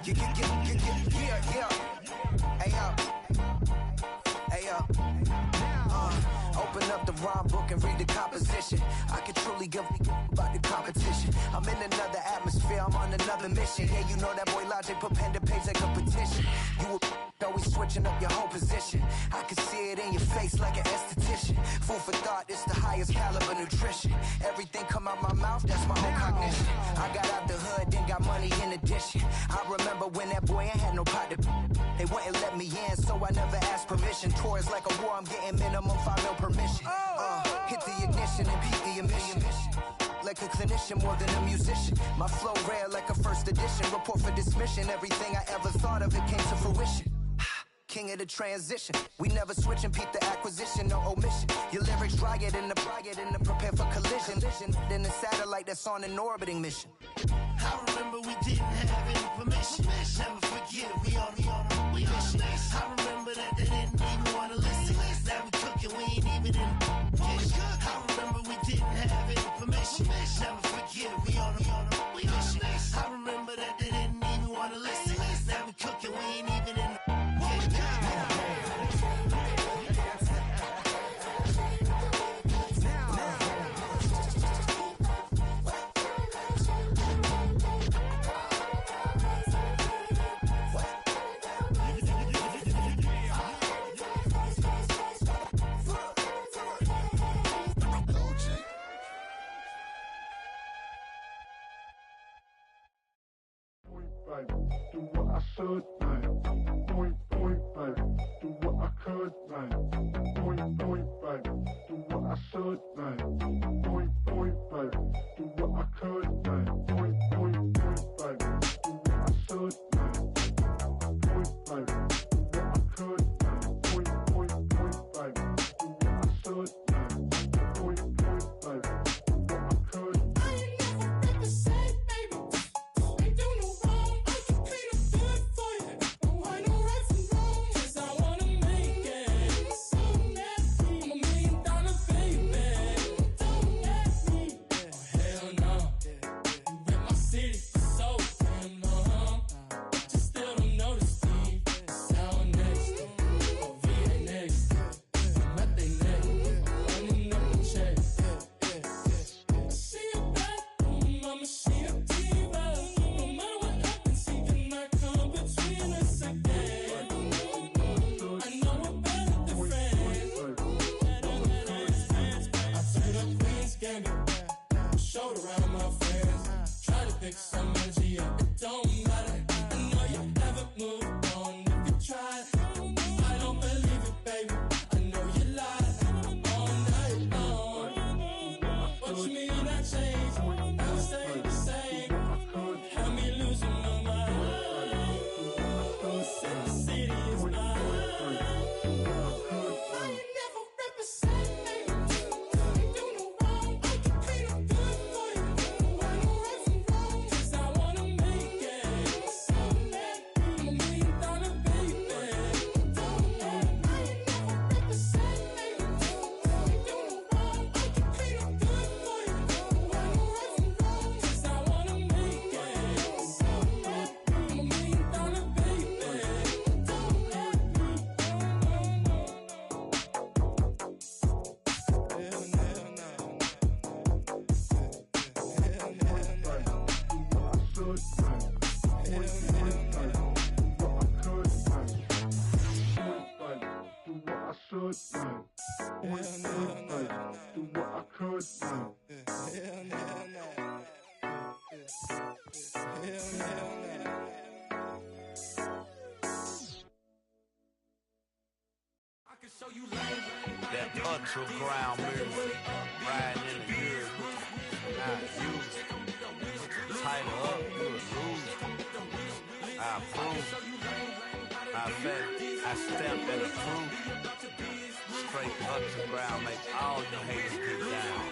Yeah. Hey up. Open up the rhyme book and read the composition. I can truly give about the competition. I'm in another atmosphere, I'm on another mission. Yeah, you know that boy Logic put pen to page like a petition. You always switching up your whole position. I can see it in your face like an esthetician. Food for thought, it's the highest caliber nutrition. Everything come out my mouth, that's my own cognition. I got out the hood, then got money in addition. I remember when that boy ain't had no pot to. They wouldn't let me in, so I never asked permission. Tours like a war, I'm getting minimum 5 mil permission. Hit the ignition and beat the emission. Like a clinician more than a musician. My flow rare like a first edition. Report for dismission. Everything I ever thought of, it came to fruition. King of the transition. We never switch and peep the acquisition, no omission. Your lyrics drier than the prepare for collision. Then the satellite that's on an orbiting mission. I remember we didn't have any permission. Never forget, we on a mission. I remember that they didn't even want to listen. Now we cooking, we ain't even in the kitchen. I remember we didn't have any permission. Never forget, we on a mission. I remember that they didn't even want to listen. Now we cooking, we ain't even in the do what I should, like. Point, baby, do what I could, like. Point, baby, do what I should, like. Point, baby, do what I could, like. Point, baby, do what I should, like. Point, baby, do what I could, like. Point, baby, do what I should, like. Point, baby, do what I could. I ain't never been the same, baby. Ain't do no wrong. I can clean up good for you. Don't hide no right from wrong. 'Cause I wanna make it. So nasty. I'm $1 million baby. Don't ask me. Oh hell no. You rip my city so damn long. Just still don't notice me. Sound next. Oh VA next. Nothing next. Running up the check. She a bad woman, mama, she a diva. No matter what happens, she cannot come between us again. I know we're better than friends. I turned up Queen's Gambit, showed around my friends. Try to pick some energy up, it don't matter. I know you haven't moved on if you tried. I don't believe it, baby. I know you lied all night long. What you mean I changed? I stay the same. Had me losing my mind. The city is mine. I ain't never represent, baby. Ain't do no wrong. I can clean up good for you. Don't hide no right from wrong. 'Cause I wanna make it. So nasty. I'm $1 million baby. Don't let me. I ain't never represent, baby. Ain't do no wrong. I can clean up good for you. Don't hide no right from wrong. 'Cause I wanna make it. So nasty. I'm $1 million baby. Don't let me. Do what I could, like. That ultra ground music, riding in the good, not used. Tighten up, you would lose. I approve. I bet I step and approve. Straight ultra ground make all you haters get down.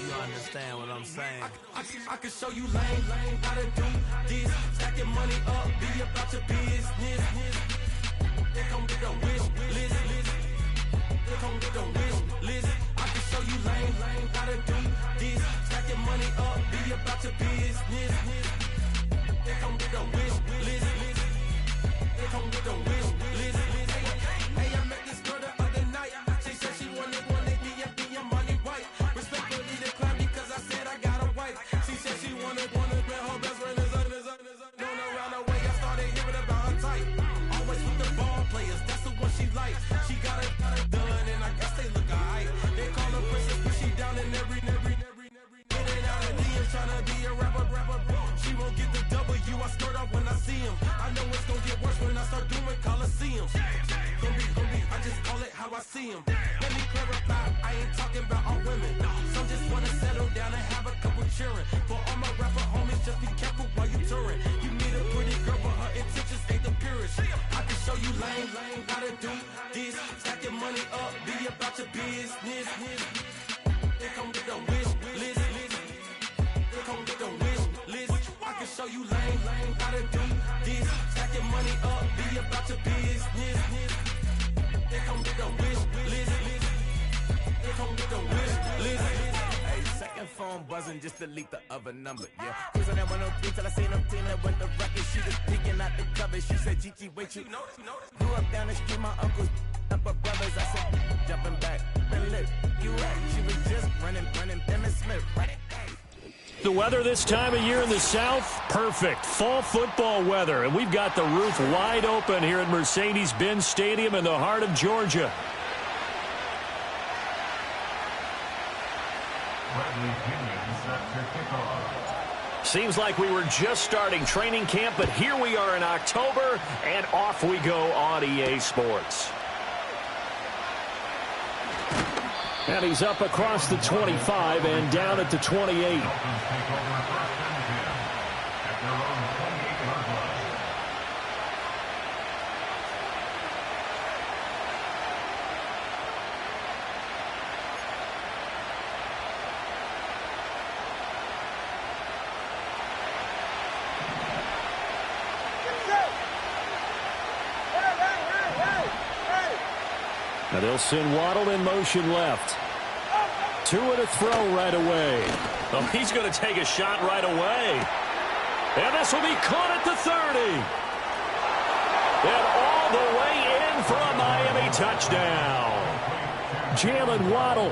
You understand what I'm saying? I can show you lame, how to do this. Stacking money up, be about your business. They come with a wish list. They come with a wish list. I can show you lame, how to do this. Stacking money up, be about your business. They come with a wish list. see them. Let me clarify, I ain't talking about all women. Some just wanna settle down and have a couple children. For all my rapper homies, just be careful while you touring. You meet a pretty girl, but her intentions ain't the purest. I can show you lame, how to do this. Stack your money up, be about your business. They come with the wish list. They come with the wish list. I can show you lame, how to do this. Stack your money up, be about your business. They come with the wish list. They come with the wish list. Hey, second phone buzzing, just delete the other number, yeah. Cruising at 103 till I seen them feeling with the record. She was peeking out the cover. She said, Gigi, wait, you grew up down the street, my uncles up her brothers. I said, jumping back, and lit, you at. She was just running, Dennis Smith, right? The weather this time of year in the South, perfect. Fall football weather, and we've got the roof wide open here at Mercedes-Benz Stadium in the heart of Georgia. Seems like we were just starting training camp, but here we are in October, and off we go on EA Sports. And he's up across the 25 and down at the 28. Now they'll send Waddle in motion left. Two and a throw right away. Oh, he's going to take a shot right away. And this will be caught at the 30. And all the way in for a Miami touchdown. Jalen Waddle,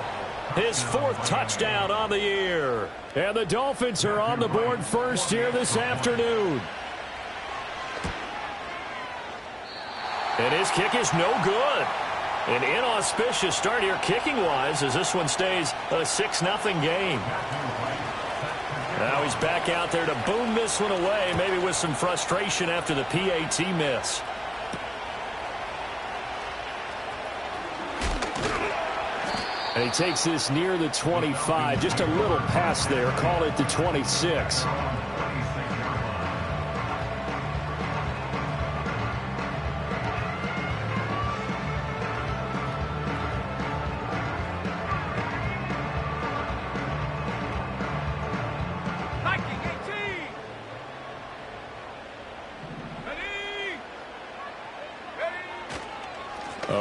his fourth touchdown on the year. And the Dolphins are on the board first here this afternoon. And his kick is no good. An inauspicious start here kicking-wise as this one stays a 6-0 game. Now he's back out there to boom this one away, maybe with some frustration after the PAT miss. And he takes this near the 25, just a little pass there, call it the 26.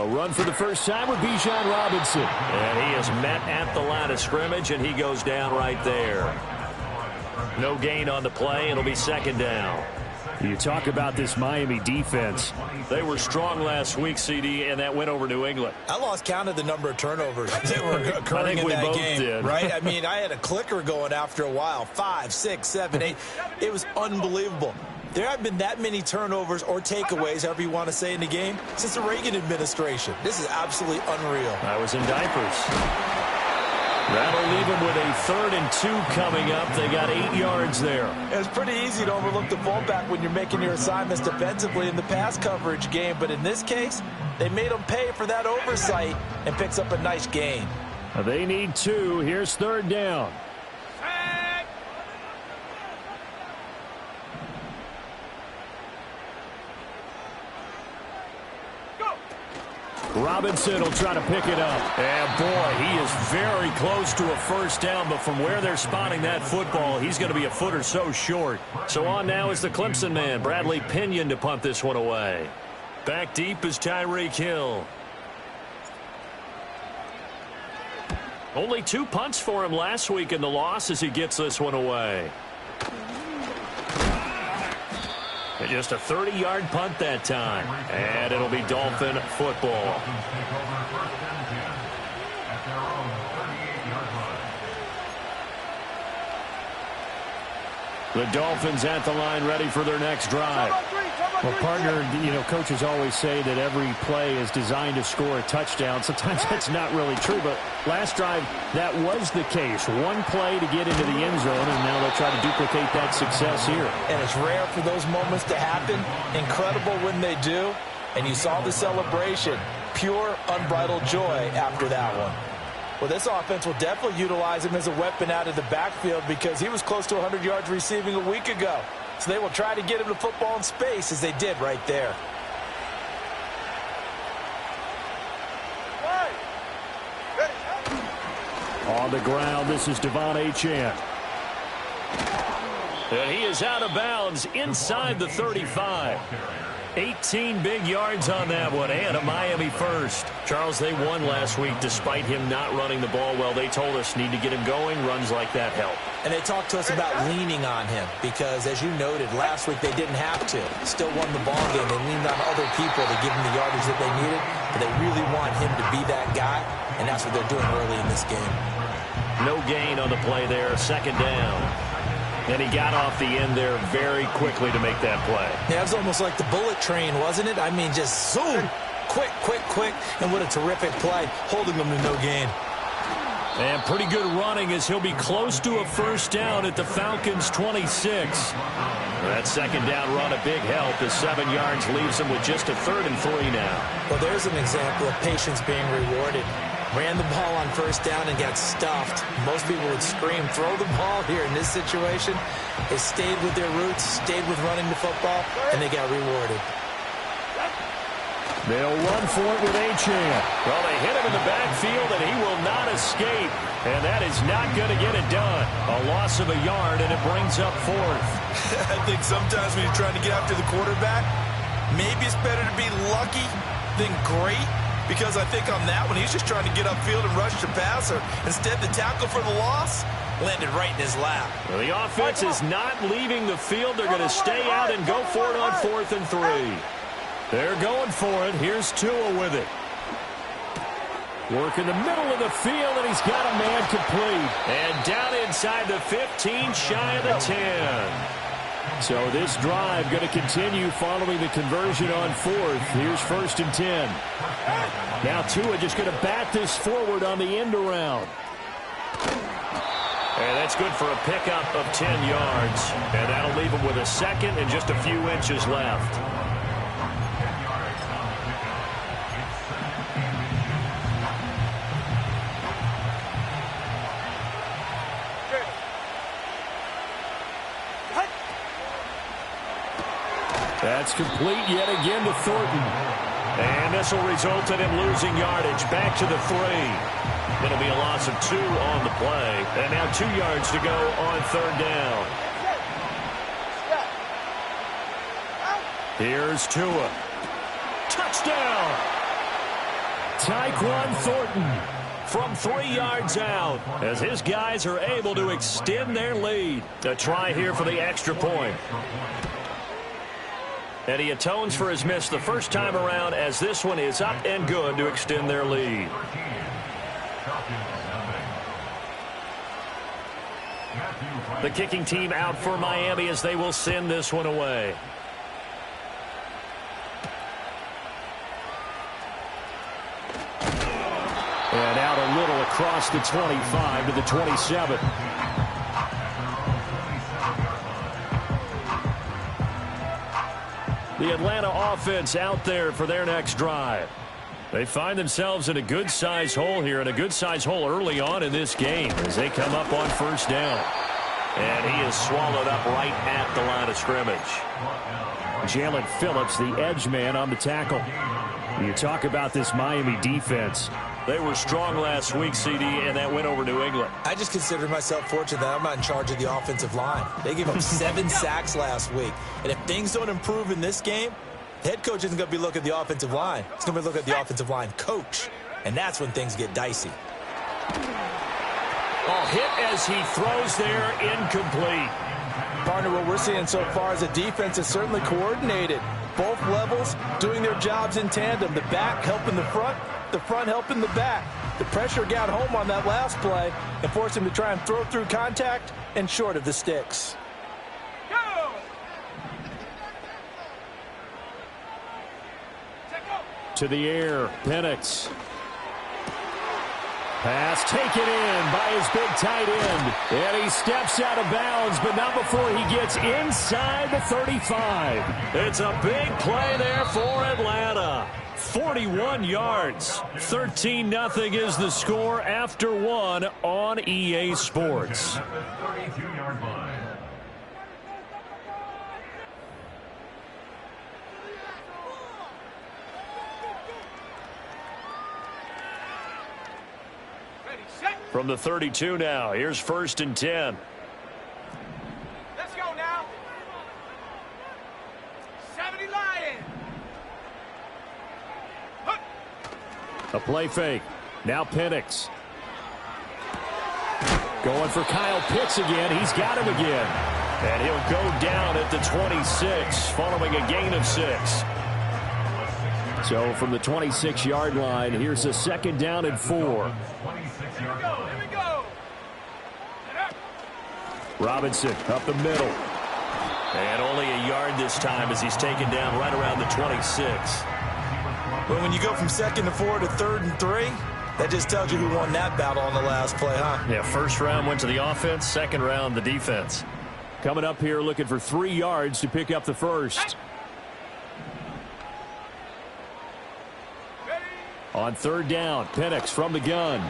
Run for the first time with Bijan Robinson. And he is met at the line of scrimmage, and he goes down right there. No gain on the play. It'll be second down. You talk about this Miami defense. They were strong last week, CD, and that went over New England. I lost count of the number of turnovers that were occurring in that game. Right? I mean, I had a clicker going after a while. 5, 6, 7, 8. It was unbelievable. There have been that many turnovers or takeaways, however you want to say, in the game since the Reagan administration. This is absolutely unreal. I was in diapers. That'll leave them with a 3rd and 2 coming up. They got 8 yards there. It's pretty easy to overlook the fullback when you're making your assignments defensively in the pass coverage game. But in this case, they made them pay for that oversight and picks up a nice gain. They need 2. Here's 3rd down. Robinson will try to pick it up. And, boy, he is very close to a first down, but from where they're spotting that football, he's going to be a foot or so short. So on now is the Clemson man, Bradley Pinion, to punt this one away. Back deep is Tyreek Hill. Only 2 punts for him last week in the loss as he gets this one away. And just a 30-yard punt that time. And it'll be Dolphin football. The Dolphins at the line ready for their next drive. Well, partner, you know, coaches always say that every play is designed to score a touchdown. Sometimes that's not really true, but last drive, that was the case. One play to get into the end zone, and now they'll try to duplicate that success here. And it's rare for those moments to happen. Incredible when they do. And you saw the celebration. pure, unbridled joy after that one. Well, this offense will definitely utilize him as a weapon out of the backfield because he was close to 100 yards receiving a week ago. So they will try to get him the football in space as they did right there. On the ground, this is Devon Achane. And he is out of bounds inside the 35. 18 big yards on that one, and a Miami first. Charles, they won last week despite him not running the ball well. They told us need to get him going. Runs like that help. And they talked to us about leaning on him because, as you noted, last week they didn't have to. Still won the ball game. They leaned on other people to give him the yardage that they needed, but they really want him to be that guy, and that's what they're doing early in this game. No gain on the play there, second down. And he got off the end there very quickly to make that play. Yeah, it was almost like the bullet train, wasn't it? I mean, just zoom, quick, and what a terrific play, holding them to no gain. And pretty good running as he'll be close to a first down at the Falcons' 26. That second down run a big help as 7 yards leaves him with just a 3rd and 3 now. Well, there's an example of patience being rewarded. Ran the ball on first down and got stuffed. Most people would scream, throw the ball here. In this situation, they stayed with their roots, stayed with running the football, and they got rewarded. They'll run for it with Achane. Well, they hit him in the backfield, and he will not escape. And that is not going to get it done. A loss of a yard, and it brings up 4th. I think sometimes when you're trying to get after the quarterback, maybe it's better to be lucky than great. Because I think on that one, he's just trying to get upfield and rush the passer. Instead, the tackle for the loss landed right in his lap. Well, the offense is not leaving the field. They're going to stay out and go for it on 4th and 3. They're going for it. Here's Tua with it. Work in the middle of the field, and he's got a man complete. And down inside the 15, shy of the 10. So this drive going to continue following the conversion on 4th. Here's 1st and 10. Now Tua just going to bat this forward on the end around. And that's good for a pickup of 10 yards. And that'll leave him with a 2nd and just a few inches left. That's complete yet again to Thornton. And this will result in him losing yardage. Back to the 3. It'll be a loss of 2 on the play. And now 2 yards to go on 3rd down. Here's Tua. Touchdown! Tyquan Thornton from 3 yards out as his guys are able to extend their lead. A try here for the extra point. And he atones for his miss the first time around as this one is up and good to extend their lead. The kicking team out for Miami as they will send this one away. And out a little across the 25 to the 27. The Atlanta offense out there for their next drive. They find themselves in a good-sized hole here, and a good-sized hole early on in this game as they come up on first down. And he is swallowed up right at the line of scrimmage. Jalen Phillips, the edge man on the tackle. You talk about this Miami defense. They were strong last week, CD, and that went over New England. I just consider myself fortunate that I'm not in charge of the offensive line. They gave up 7 sacks last week. And if things don't improve in this game, the head coach isn't going to be looking at the offensive line. He's going to be looking at the offensive line coach. And that's when things get dicey. Oh, hit as he throws there, incomplete. Partner, what we're seeing so far is a defense is certainly coordinated. Both levels doing their jobs in tandem. The back helping the front helping the back. The pressure got home on that last play and forced him to try and throw through contact and short of the sticks. Go! To the air, Penix. Pass taken in by his big tight end. And he steps out of bounds, but not before he gets inside the 35. It's a big play there for Atlanta. 41 yards. 13-0 is the score after one on EA Sports. From the 32 now, here's 1st and 10. Let's go now. 70 Lion. A play fake. Now Penix. Going for Kyle Pitts again. He's got him again. And he'll go down at the 26 following a gain of 6. So from the 26-yard line, here's a 2nd down and 4. Here we go. Robinson up the middle. And only a yard this time as he's taken down right around the 26. But when you go from 2nd and 4 to 3rd and 3, that just tells you who won that battle on the last play, huh? Yeah, first round went to the offense, 2nd round the defense. Coming up here looking for 3 yards to pick up the first. On 3rd down, Penix from the gun.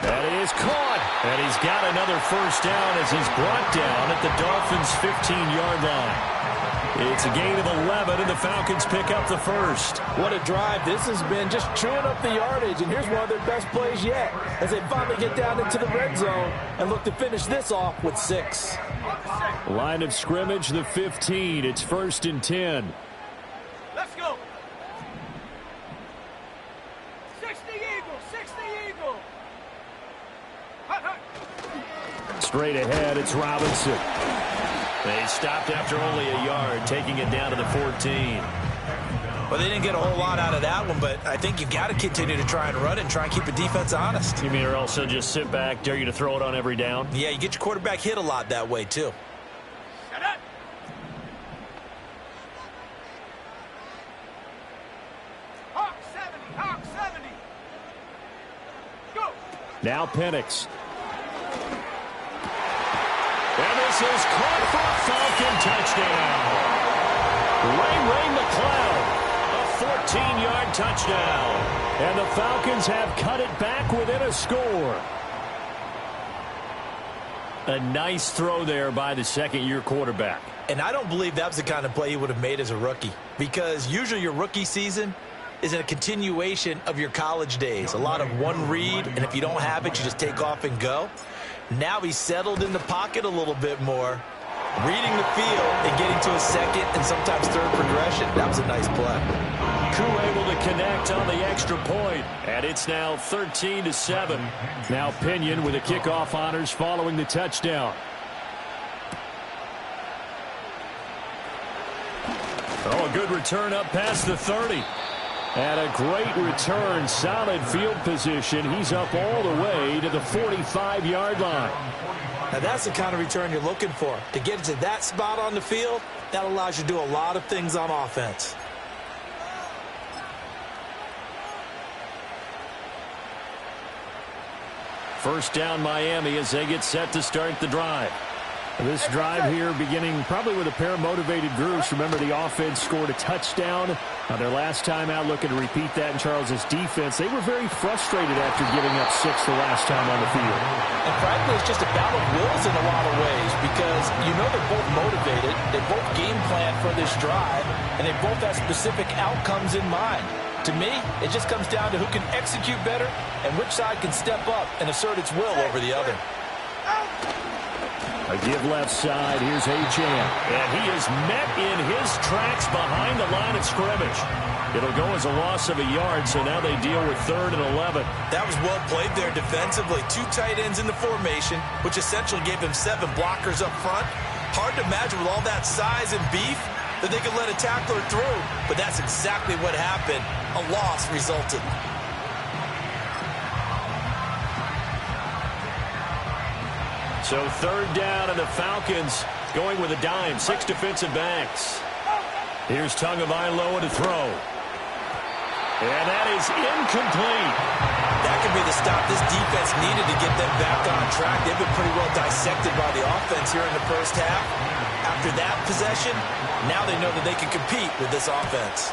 That is caught. And he's got another first down as he's brought down at the Dolphins' 15-yard line. It's a gain of 11, and the Falcons pick up the first. What a drive this has been, just chewing up the yardage. And here's one of their best plays yet as they finally get down into the red zone and look to finish this off with 6. Line of scrimmage, the 15. It's 1st and 10. Let's go. 60 Eagle, 60 Eagle. Straight ahead, it's Robinson. They stopped after only a yard, taking it down to the 14. Well, they didn't get a whole lot out of that one, but I think you've got to continue to try and run it and try and keep the defense honest. You mean or also just sit back, dare you to throw it on every down? Yeah, you get your quarterback hit a lot that way, too. Shut up. Hawk 70, Hawk 70. Go. Now Penix. And this is caught for a Falcon touchdown. Ray McCloud, a 14-yard touchdown. And the Falcons have cut it back within a score. A nice throw there by the second-year quarterback. And I don't believe that was the kind of play he would have made as a rookie, because usually your rookie season is a continuation of your college days. A lot of one read, and if you don't have it, you just take off and go. Now he's settled in the pocket a little bit more, reading the field and getting to a 2nd and sometimes 3rd progression. That was a nice play. Koo able to connect on the extra point, and it's now 13-7. Now Pinion with the kickoff honors following the touchdown. Oh, a good return up past the 30. And a great return, solid field position. He's up all the way to the 45-yard line. Now that's the kind of return you're looking for. To get to that spot on the field, that allows you to do a lot of things on offense. First down Miami as they get set to start the drive. This drive here beginning probably with a pair of motivated groups. Remember, the offense scored a touchdown. Their last time out, looking to repeat that in Charles' defense. They were very frustrated after giving up 6 the last time on the field. And frankly, it's just a battle of wills in a lot of ways, because you know they're both motivated. They both game plan for this drive, and they both have specific outcomes in mind. To me, it just comes down to who can execute better and which side can step up and assert its will over the other. A give left side. Here's Achane. And he is met in his tracks behind the line of scrimmage. It'll go as a loss of a yard, so now they deal with 3rd and 11. That was well played there defensively. 2 tight ends in the formation, which essentially gave him 7 blockers up front. Hard to imagine with all that size and beef that they could let a tackler through, but that's exactly what happened. A loss resulted. So 3rd down, and the Falcons going with a dime. 6 defensive backs. Here's Tagovailoa to throw. And that is incomplete. That That could be the stop this defense needed to get them back on track. They've been pretty well dissected by the offense here in the first half. After that possession, now they know that they can compete with this offense.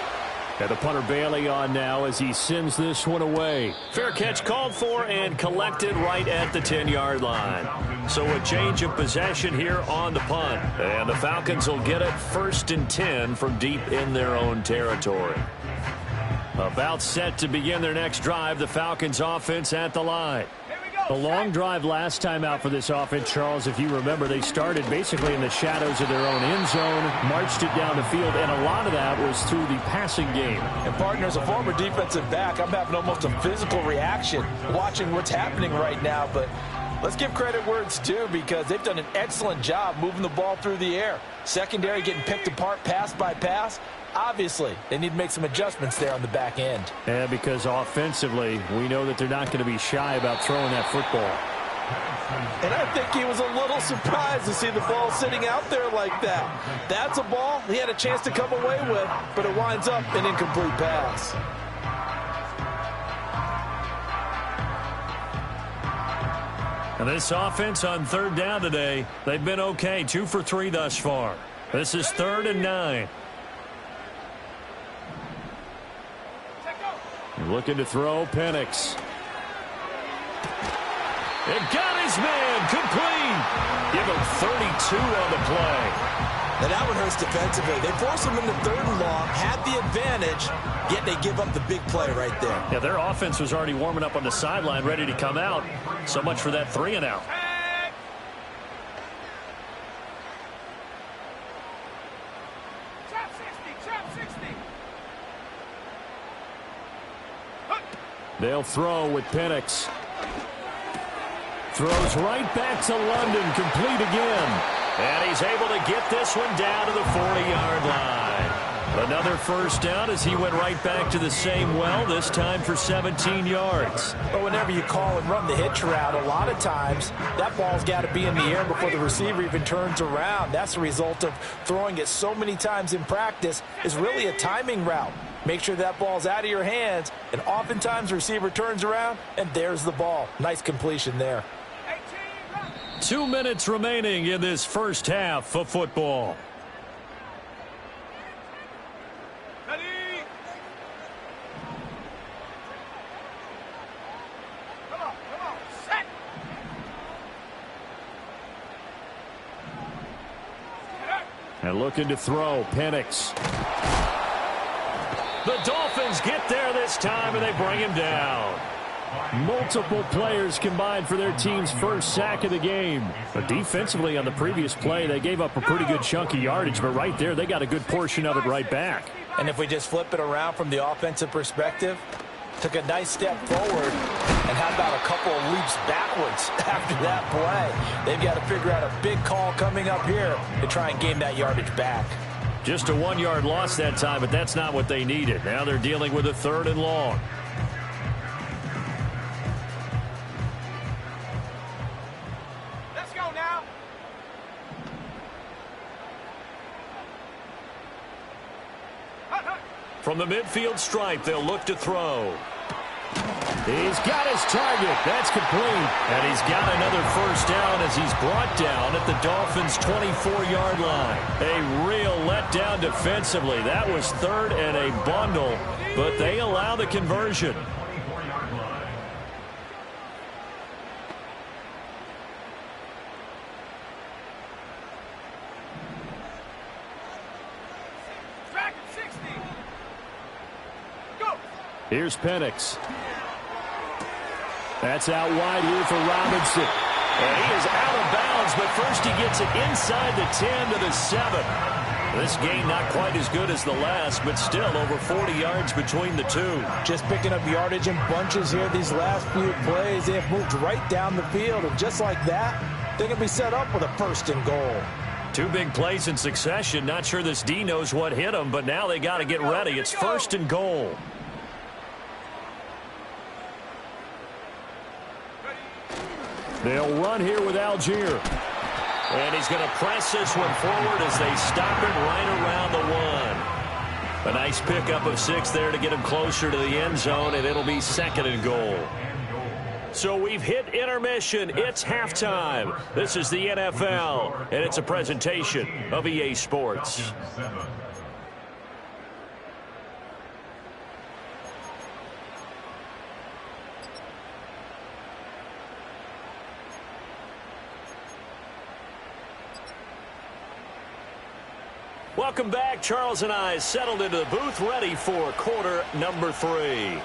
And the punter Bailey on now as he sends this one away. Fair catch called for and collected right at the 10-yard line. So a change of possession here on the punt. And the Falcons will get it 1st and 10 from deep in their own territory. About set to begin their next drive, the Falcons offense at the line. A long drive last time out for this offense, Charles. If you remember, they started basically in the shadows of their own end zone, marched it down the field, and a lot of that was through the passing game. And, partner, as a former defensive back, I'm having almost a physical reaction watching what's happening right now. But let's give credit where it's due because they've done an excellent job moving the ball through the air. Secondary getting picked apart pass by pass. Obviously, they need to make some adjustments there on the back end. Yeah, because offensively, we know that they're not going to be shy about throwing that football. And I think he was a little surprised to see the ball sitting out there like that. That's a ball he had a chance to come away with, but it winds up an incomplete pass. And this offense on 3rd down today, they've been okay, 2 for 3 thus far. This is 3rd and 9. Looking to throw, Penix. It got his man, complete. Give him 32 on the play. And that one hurts defensively. They force him into 3rd and long, had the advantage, yet they give up the big play right there. Yeah, their offense was already warming up on the sideline, ready to come out. So much for that 3 and out. They'll throw with Penix. Throws right back to London, complete again. And he's able to get this one down to the 40-yard line. Another first down as he went right back to the same well, this time for 17 yards. But whenever you call and run the hitch route, a lot of times that ball's got to be in the air before the receiver even turns around. That's the result of throwing it so many times in practice is really a timing route. Make sure that ball's out of your hands, and oftentimes the receiver turns around, and there's the ball. Nice completion there. 2 minutes remaining in this first half of football. Ready? Come on, set. And looking to throw, Penix. The Dolphins get there this time, and they bring him down. Multiple players combined for their team's first sack of the game. But defensively on the previous play, they gave up a pretty good chunk of yardage, but right there, they got a good portion of it right back. And if we just flip it around from the offensive perspective, took a nice step forward, and how about a couple of leaps backwards after that play? They've got to figure out a big call coming up here to try and gain that yardage back. Just a 1-yard loss that time, but that's not what they needed. Now they're dealing with a 3rd and long. Let's go now. From the midfield stripe, they'll look to throw. He's got his target. That's complete. And he's got another first down as he's brought down at the Dolphins' 24-yard line. A real letdown defensively. That was 3rd and a bundle, but they allow the conversion. Here's Penix. That's out wide here for Robinson. And he is out of bounds, but first he gets it inside the 10 to the 7. This game not quite as good as the last, but still over 40 yards between the two. Just picking up yardage in bunches here these last few plays. They have moved right down the field, and just like that, they're going to be set up with a 1st and goal. 2 big plays in succession. Not sure this D knows what hit them, but now they got to get ready. It's 1st and goal. They'll run here with Algier. And he's going to press this one forward as they stop him right around the 1. A nice pickup of 6 there to get him closer to the end zone, and it'll be 2nd and goal. So we've hit intermission. It's halftime. This is the NFL, and it's a presentation of EA Sports. Welcome back. Charles and I settled into the booth, ready for quarter number 3.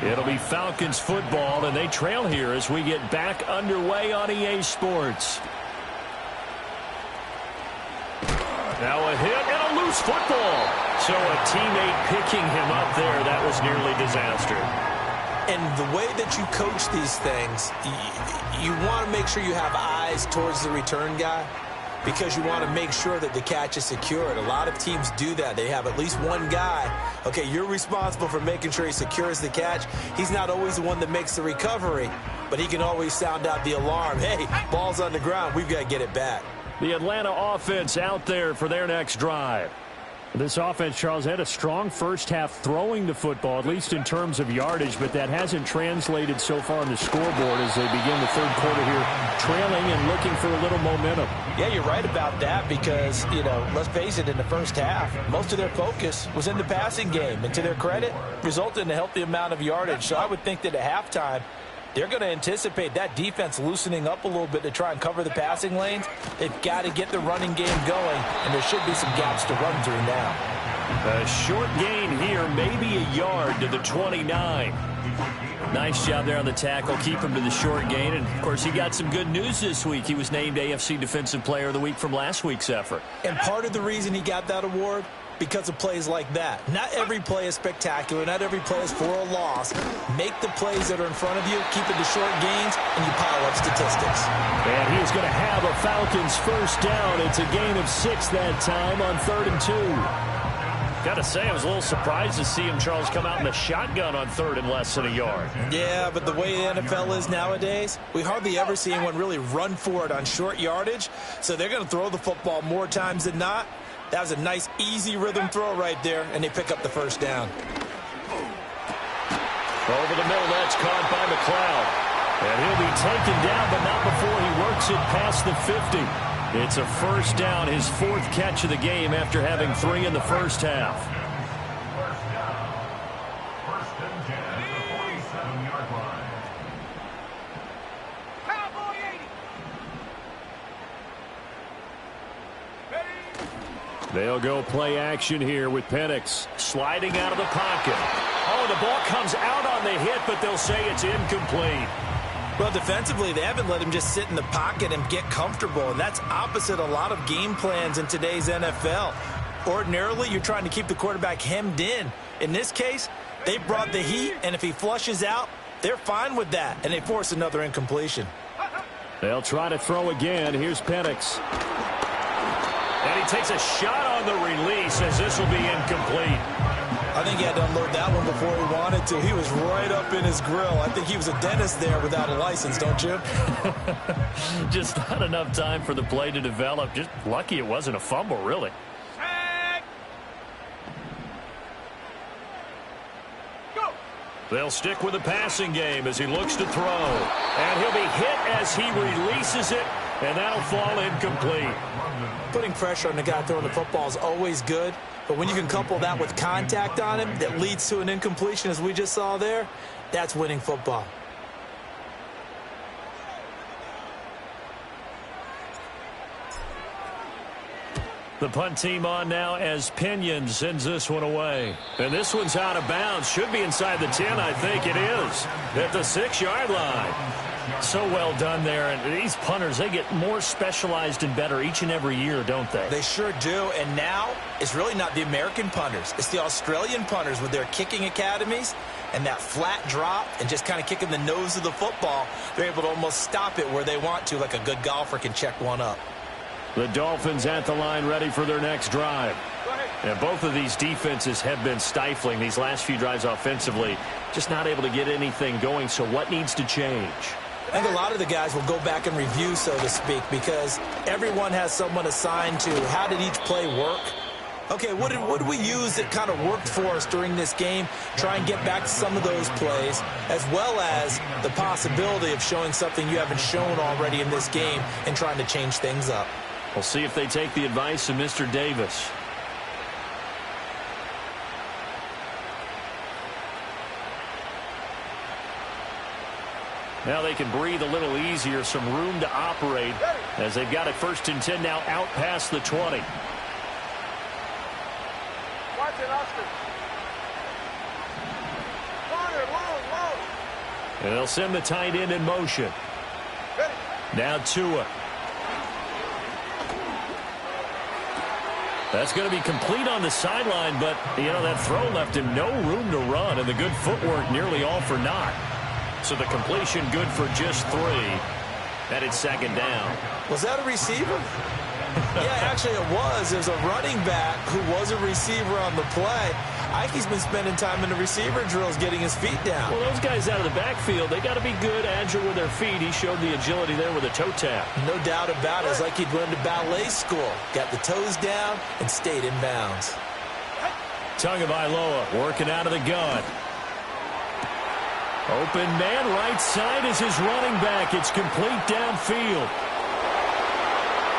It'll be Falcons football, and they trail here as we get back underway on EA Sports. Now a hit and a loose football. So a teammate picking him up there, that was nearly disaster. And the way that you coach these things, you want to make sure you have eyes towards the return guy, because you want to make sure that the catch is secured. A lot of teams do that. They have at least one guy. Okay, you're responsible for making sure he secures the catch. He's not always the one that makes the recovery, but he can always sound out the alarm. Hey, ball's on the ground. We've got to get it back. The Atlanta offense out there for their next drive. This offense, Charles, had a strong first half throwing the football, at least in terms of yardage, but that hasn't translated so far on the scoreboard as they begin the third quarter here, trailing and looking for a little momentum. Yeah, you're right about that because, let's face it, in the first half, most of their focus was in the passing game, and to their credit, resulted in a healthy amount of yardage. So I would think that at halftime, they're going to anticipate that defense loosening up a little bit to try and cover the passing lanes. They've got to get the running game going, and there should be some gaps to run through now. A short gain here, maybe a yard to the 29. Nice job there on the tackle, keep him to the short gain. And, of course, he got some good news this week. He was named AFC Defensive Player of the Week from last week's effort. And part of the reason he got that award, because of plays like that. Not every play is spectacular. Not every play is for a loss. Make the plays that are in front of you, keep it to short gains, and you pile up statistics. And he is going to have a Falcons first down. It's a gain of 6 that time on 3rd and 2. Got to say, I was a little surprised to see him, Charles, come out in the shotgun on 3rd and less than a yard. Yeah, but the way the NFL is nowadays, we hardly ever see anyone really run for it on short yardage. So they're going to throw the football more times than not. That was a nice, easy rhythm throw right there, and they pick up the first down. Over the middle, that's caught by McLeod. And he'll be taken down, but not before he works it past the 50. It's a first down, his 4th catch of the game after having 3 in the first half. They'll go play action here with Penix sliding out of the pocket. Oh, the ball comes out on the hit, but they'll say it's incomplete. Well, defensively, they haven't let him just sit in the pocket and get comfortable, and that's opposite a lot of game plans in today's NFL. Ordinarily, you're trying to keep the quarterback hemmed in. In this case, they brought the heat, and if he flushes out, they're fine with that, and they force another incompletion. They'll try to throw again. Here's Penix. And he takes a shot on the release as this will be incomplete. I think he had to unload that one before he wanted to. He was right up in his grill. I think he was a dentist there without a license, don't you? Just not enough time for the play to develop. Just lucky it wasn't a fumble, really. They'll stick with the passing game as he looks to throw. And he'll be hit as he releases it, and that'll fall incomplete. Putting pressure on the guy throwing the football is always good, but when you can couple that with contact on him that leads to an incompletion, as we just saw there, that's winning football. The punt team on now as Pinion sends this one away. And this one's out of bounds. Should be inside the 10, I think it is. At the 6-yard line. So well done there. And these punters, they get more specialized and better each and every year, don't they? They sure do. And now it's really not the American punters. It's the Australian punters with their kicking academies and that flat drop and just kind of kicking the nose of the football. They're able to almost stop it where they want to, like a good golfer can check one up. The Dolphins at the line ready for their next drive. And both of these defenses have been stifling these last few drives offensively. Just not able to get anything going. So what needs to change? I think a lot of the guys will go back and review, so to speak, because everyone has someone assigned to how did each play work. Okay, what did we use that kind of worked for us during this game? Try and get back to some of those plays, as well as the possibility of showing something you haven't shown already in this game and trying to change things up. We'll see if they take the advice of Mr. Davis. Now they can breathe a little easier, some room to operate as they've got it 1st and 10 now out past the 20. Watch it, Oscar. Long. And they'll send the tight end in motion. Ready. Now Tua. That's going to be complete on the sideline, but, that throw left him no room to run, and the good footwork nearly all for naught. So the completion good for just 3. Headed 2nd down. Was that a receiver? Yeah, actually it was. There's a running back who was a receiver on the play. Ike's been spending time in the receiver drills getting his feet down. Well, those guys out of the backfield, they got to be good, agile with their feet. He showed the agility there with a toe tap. No doubt about it. It's like he'd run to ballet school. Got the toes down and stayed in bounds. Tagovailoa working out of the gun. Open man, right side is his running back. It's complete downfield.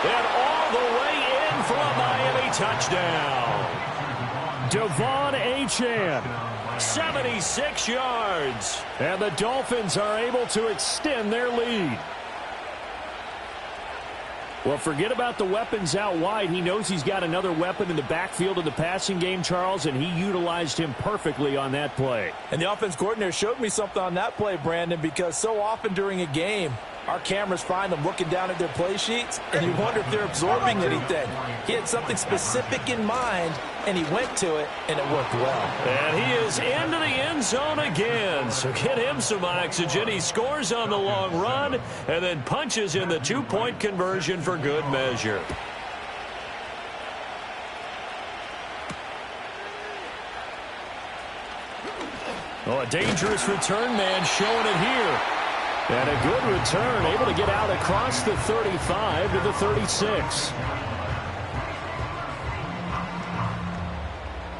And all the way in for a Miami touchdown. Devon Achane, 76 yards. And the Dolphins are able to extend their lead. Well, forget about the weapons out wide. He knows he's got another weapon in the backfield of the passing game, Charles, and he utilized him perfectly on that play. And the offense coordinator showed me something on that play, Brandon, because so often during a game, our cameras find them looking down at their play sheets, and you wonder if they're absorbing anything. He had something specific in mind, and he went to it, and it worked well. And he is into the end zone again. So get him some oxygen. He scores on the long run and then punches in the 2-point conversion for good measure. Oh, a dangerous return man showing it here. And a good return, able to get out across the 35 to the 36.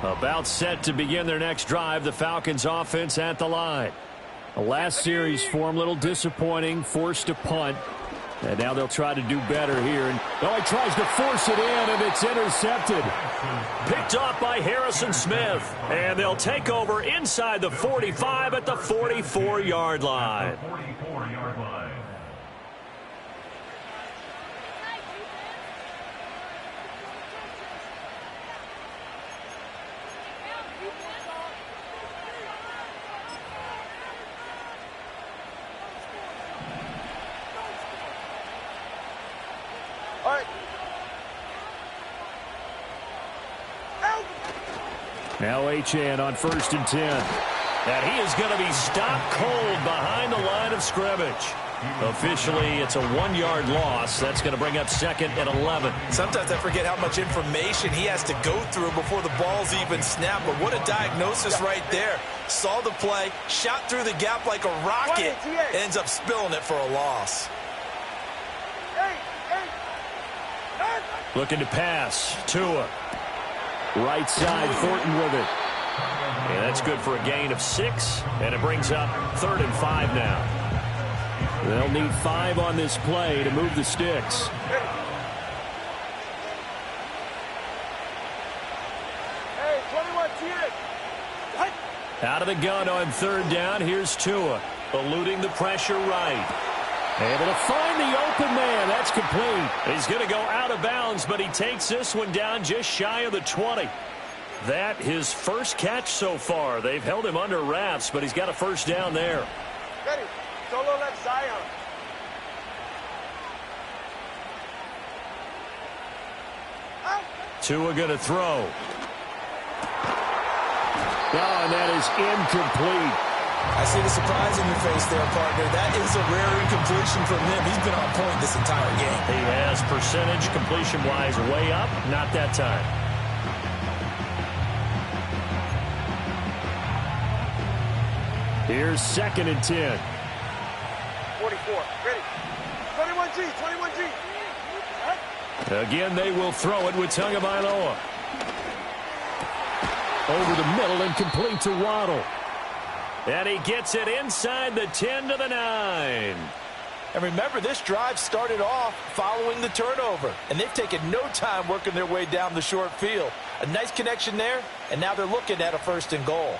About set to begin their next drive, the Falcons offense at the line. The last series for him, a little disappointing, forced a punt. And now they'll try to do better here. And he tries to force it in, and it's intercepted. Picked off by Harrison Smith. And they'll take over inside the 45 at the 44-yard line. Now Achane on 1st and 10. And he is going to be stopped cold behind the line of scrimmage. Officially, it's a 1-yard loss. That's going to bring up 2nd and 11. Sometimes I forget how much information he has to go through before the ball's even snapped. But what a diagnosis right there. Saw the play, shot through the gap like a rocket, ends up spilling it for a loss. Looking to pass. Tua. Right side, Thornton with it. Yeah, that's good for a gain of 6, and it brings up 3rd and 5 now. They'll need 5 on this play to move the sticks. Hey, 21 Out of the gun on 3rd down. Here's Tua, eluding the pressure right. Able to find the open man. That's complete. He's going to go out of bounds, but he takes this one down just shy of the 20. That his first catch so far. They've held him under wraps, but he's got a 1st down there. Ready. Solo left Zion. Tua going to throw. Oh, and that is incomplete. I see the surprise in your face there, partner. That is a rare incompletion from him. He's been on point this entire game. He has percentage completion-wise way up. Not that time. Here's 2nd and 10. 44. Ready. 21G. Again, they will throw it with Tagovailoa. Over the middle and complete to Waddle. And he gets it inside the 10 to the 9. And remember, this drive started off following the turnover. And they've taken no time working their way down the short field. A nice connection there, and now they're looking at a 1st and goal.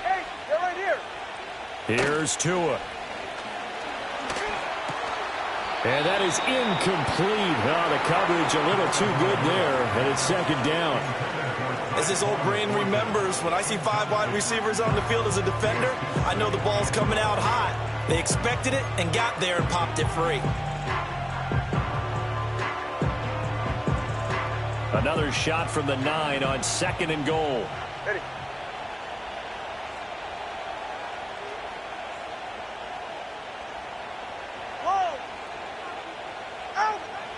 Hey, they're right here. Here's Tua. And that is incomplete. Oh, the coverage a little too good there, and it's 2nd down. As his old brain remembers, when I see 5 wide receivers on the field as a defender, I know the ball's coming out hot. They expected it and got there and popped it free. Another shot from the 9 on 2nd and goal. Ready.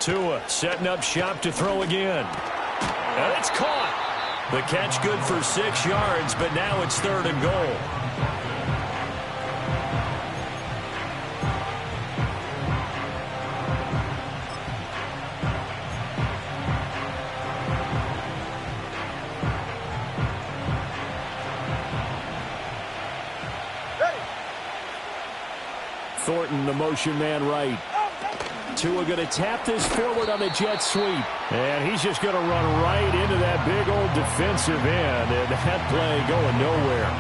Tua setting up shop to throw again. And it's caught. The catch good for 6 yards, but now it's 3rd and goal. Thornton, the motion man right. Tua going to tap this forward on the jet sweep. And he's just going to run right into that big old defensive end. And that play going nowhere.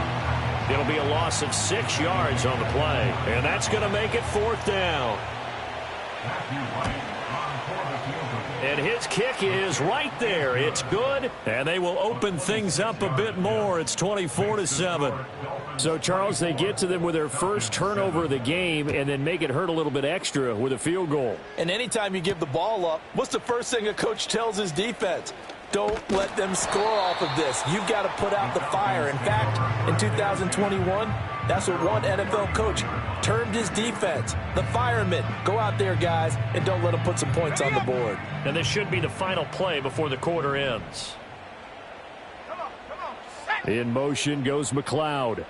It'll be a loss of 6 yards on the play. And that's going to make it 4th down. And his kick is right there. It's good. And they will open things up a bit more. It's 24-7. So, Charles, they get to them with their first turnover of the game and then make it hurt a little bit extra with a field goal. And anytime you give the ball up, what's the first thing a coach tells his defense? Don't let them score off of this. You've got to put out the fire. In fact, in 2021, that's what one NFL coach termed his defense. The firemen. Go out there, guys, and don't let them put some points on the board. And this should be the final play before the quarter ends. In motion goes McLeod.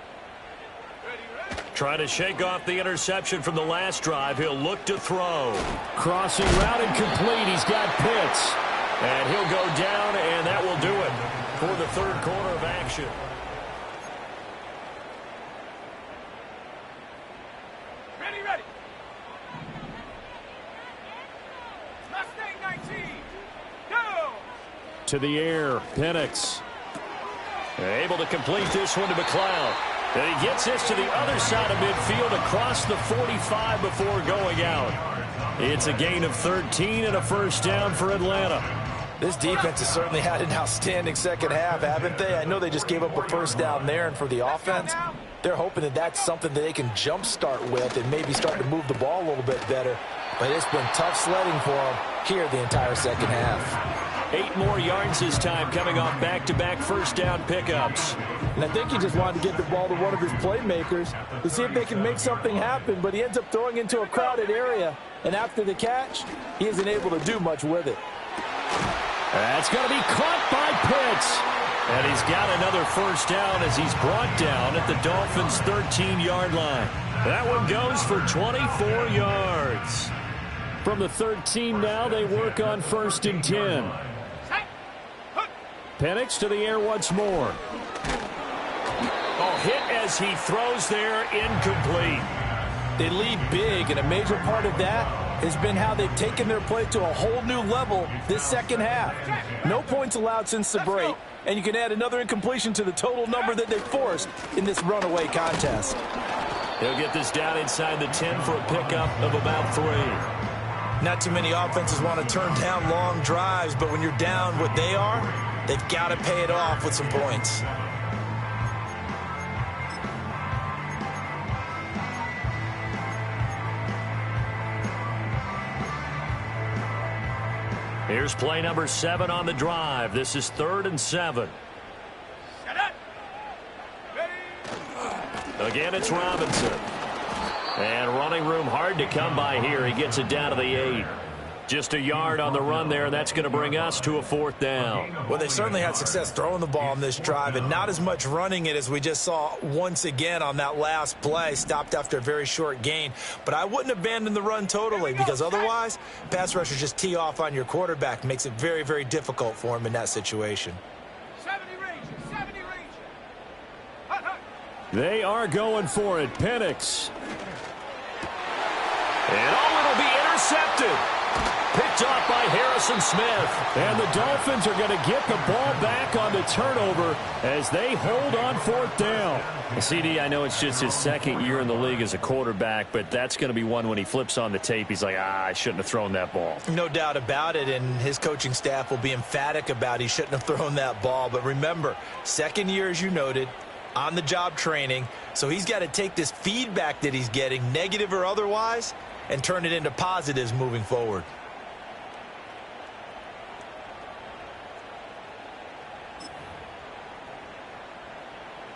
Trying to shake off the interception from the last drive. He'll look to throw. Crossing route and complete. He's got Pitts. And he'll go down, and that will do it for the 3rd quarter of action. Ready. Mustang 19. Go. To the air. Penix. Able to complete this one to McLeod. And he gets this to the other side of midfield across the 45 before going out. It's a gain of 13 and a 1st down for Atlanta. This defense has certainly had an outstanding 2nd half, haven't they? I know they just gave up a 1st down there, and for the offense, they're hoping that that's something that they can jumpstart with and maybe start to move the ball a little bit better. But it's been tough sledding for them here the entire 2nd half. 8 more yards this time coming off back-to-back 1st down pickups. And I think he just wanted to get the ball to one of his playmakers to see if they can make something happen, but he ends up throwing into a crowded area. And after the catch, he isn't able to do much with it. That's going to be caught by Pitts. And he's got another 1st down as he's brought down at the Dolphins' 13-yard line. That one goes for 24 yards. From the 13 now, they work on 1st and 10. Penix to the air once more. Oh, hit as he throws there, incomplete. They lead big, and a major part of that has been how they've taken their play to a whole new level this 2nd half. No points allowed since the break, and you can add another incompletion to the total number that they forced in this runaway contest. He'll get this down inside the 10 for a pickup of about 3. Not too many offenses want to turn down long drives, but when you're down what they are, they've got to pay it off with some points. Here's play number 7 on the drive. This is 3rd and 7. Again, it's Robinson. And running room hard to come by here. He gets it down to the 8. Just a yard on the run there, and that's going to bring us to a 4th down. Well, they certainly had success throwing the ball on this drive, and not as much running it as we just saw once again on that last play. Stopped after a very short gain. But I wouldn't abandon the run totally, because otherwise, pass rushers just tee off on your quarterback. Makes it very, very difficult for him in that situation. 70 Ranger. Hut, hut. They are going for it. Penix. And it'll be intercepted. Picked off by Harrison Smith. And the Dolphins are going to get the ball back on the turnover as they hold on 4th down. CD, I know it's just his 2nd year in the league as a quarterback, but that's going to be one when he flips on the tape. He's like, I shouldn't have thrown that ball. No doubt about it, and his coaching staff will be emphatic about he shouldn't have thrown that ball. But remember, 2nd year, as you noted, on-the-job training, so he's got to take this feedback that he's getting, negative or otherwise, and turn it into positives moving forward.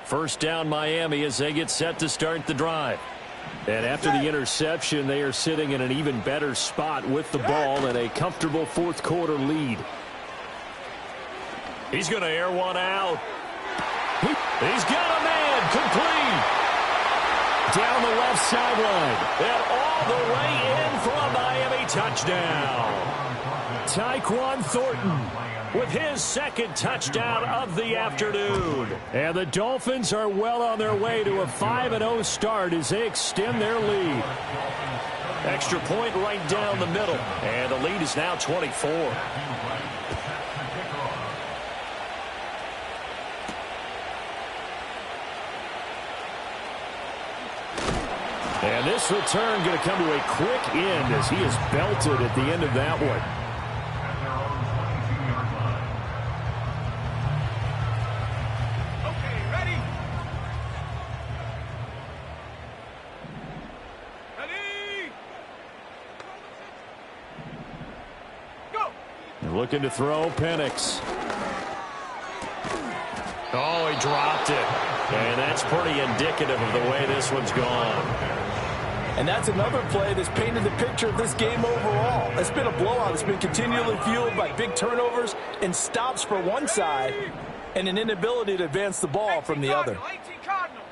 First down Miami as they get set to start the drive. And after the interception, they are sitting in an even better spot with the ball and a comfortable 4th quarter lead. He's going to air one out. He's got a man complete. Down the left sideline. And all the way in for a Miami touchdown. Tyquan Thornton with his 2nd touchdown of the afternoon. And the Dolphins are well on their way to a 5-0 start as they extend their lead. Extra point right down the middle. And the lead is now 24. And this return going to come to a quick end as he is belted at the end of that one. Okay, ready? Ready? Go! They're looking to throw. Penix. Oh, he dropped it. And that's pretty indicative of the way this one's gone. And that's another play that's painted the picture of this game overall. It's been a blowout. It's been continually fueled by big turnovers and stops for one side and an inability to advance the ball from the other. 18 Cardinal.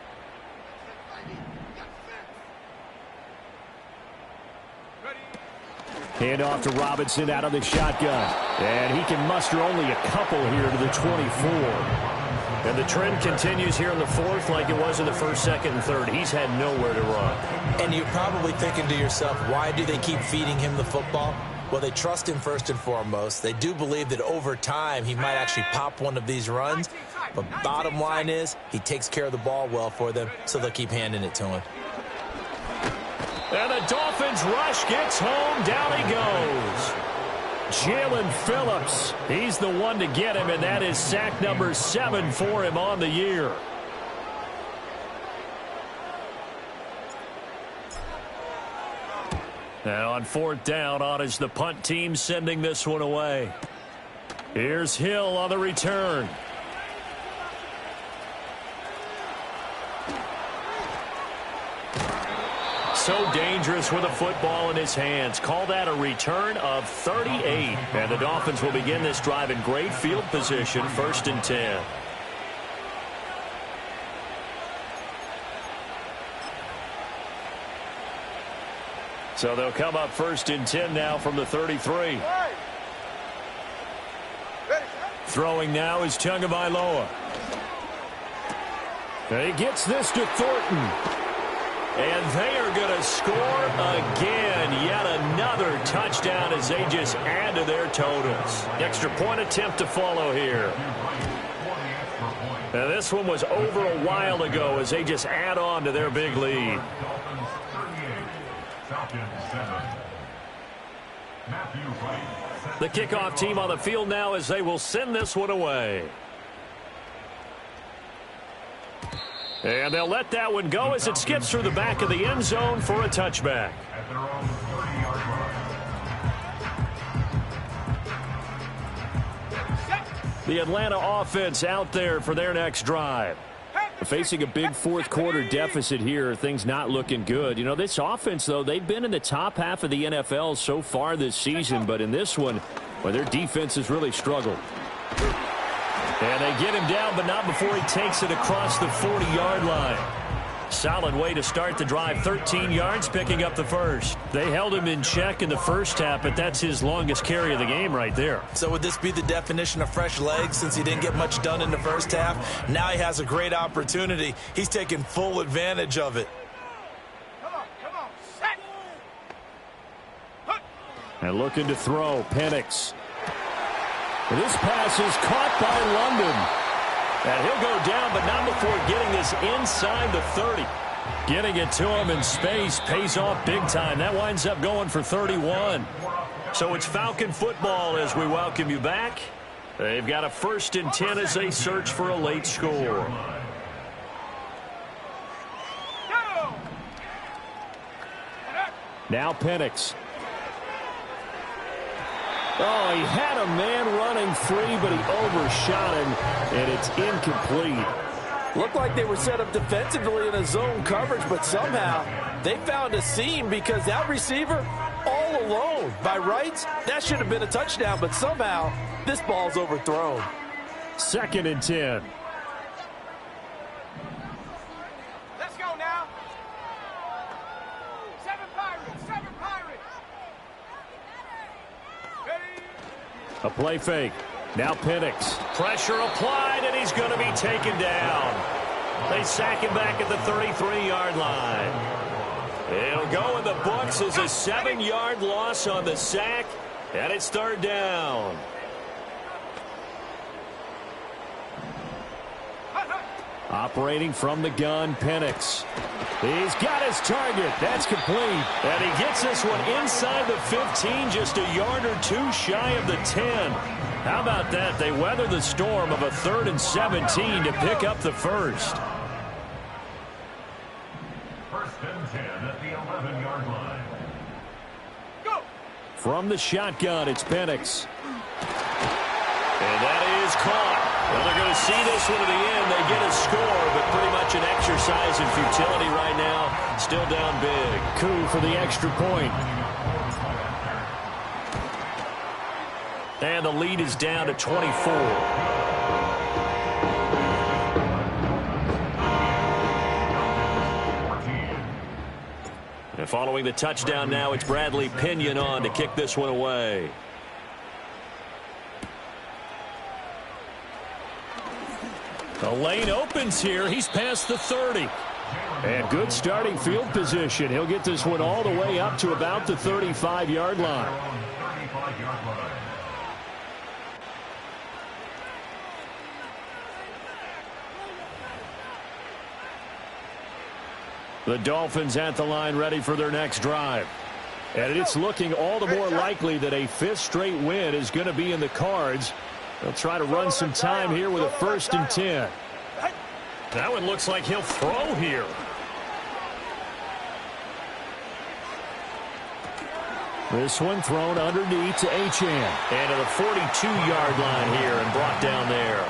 Hand off to Robinson out of the shotgun. And he can muster only a couple here to the 24. And the trend continues here in the 4th like it was in the 1st, 2nd, and 3rd. He's had nowhere to run. And you're probably thinking to yourself, why do they keep feeding him the football? Well, they trust him first and foremost. They do believe that over time he might actually pop one of these runs. But bottom line is he takes care of the ball well for them, so they'll keep handing it to him. And the Dolphins rush gets home. Down he goes. Jalen Phillips, he's the one to get him, and that is sack number 7 for him on the year. Now on 4th down, on is the punt team sending this one away. Here's Hill on the return. So dangerous with a football in his hands. Call that a return of 38. And the Dolphins will begin this drive in great field position, 1st and 10. So they'll come up 1st and 10 now from the 33. Throwing now is Tagovailoa. He gets this to Thornton. And they are going to score again. Yet another touchdown as they just add to their totals. Extra point attempt to follow here. Now this one was over a while ago as they just add on to their big lead. The kickoff team on the field now as they will send this one away. And they'll let that one go as it skips through the back of the end zone for a touchback. The Atlanta offense out there for their next drive. Facing a big fourth-quarter deficit here, things not looking good. You know, this offense, though, they've been in the top half of the NFL so far this season, but in this one, well, their defense has really struggled. And they get him down, but not before he takes it across the 40-yard line. Solid way to start the drive. 13 yards, picking up the first. They held him in check in the first half, but that's his longest carry of the game right there. So would this be the definition of fresh legs since he didn't get much done in the first half? Now he has a great opportunity. He's taking full advantage of it. Come on, set. And looking to throw, Penix. This pass is caught by London. And he'll go down, but not before getting this inside the 30. Getting it to him in space pays off big time. That winds up going for 31. So it's Falcon football as we welcome you back. They've got a 1st and 10 as they search for a late score. Now Penix. Oh, he had a man running free, but he overshot him, and it's incomplete. Looked like they were set up defensively in a zone coverage, but somehow they found a seam because that receiver all alone. By rights, that should have been a touchdown, but somehow this ball's overthrown. 2nd and 10. Let's go now. 7 Pirates, 7 Pirates. A play fake. Now Penix. Pressure applied, and he's going to be taken down. They sack him back at the 33-yard line. It'll go in the books as a 7-yard loss on the sack, and it's 3rd down. Operating from the gun, Penix. He's got his target. That's complete. And he gets this one inside the 15, just a yard or two shy of the 10. How about that? They weather the storm of a 3rd and 17 to pick up the first. 1st and 10 at the 11-yard line. Go! From the shotgun, it's Penix. And that is caught. Well, they're going to see this one to the end. They get a score, but pretty much an exercise in futility right now. Still down big. Coup for the extra point. And the lead is down to 24. And following the touchdown now, it's Bradley Pinion on to kick this one away. The lane opens here. He's past the 30. And good starting field position. He'll get this one all the way up to about the 35-yard line. The Dolphins at the line ready for their next drive. And it's looking all the more likely that a 5th straight win is going to be in the cards. They'll try to run some time here with a 1st and 10. That one looks like he'll throw here. This one thrown underneath to Achane. And to the 42-yard line here and brought down there.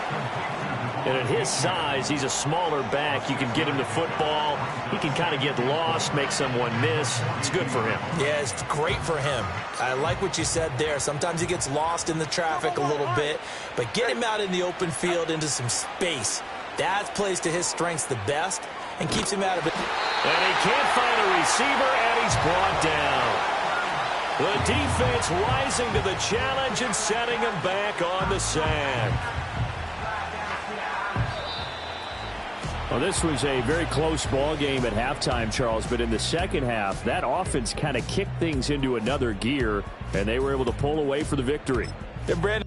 And at his size, he's a smaller back. You can get him the football. He can kind of get lost, make someone miss. It's good for him. Yeah, it's great for him. I like what you said there. Sometimes he gets lost in the traffic a little bit, but get him out in the open field into some space. That plays to his strengths the best and keeps him out of it. And he can't find a receiver, and he's brought down. The defense rising to the challenge and setting him back on the sack. Well, this was a very close ball game at halftime, Charles, but in the second half, that offense kind of kicked things into another gear, and they were able to pull away for the victory. And Brandon,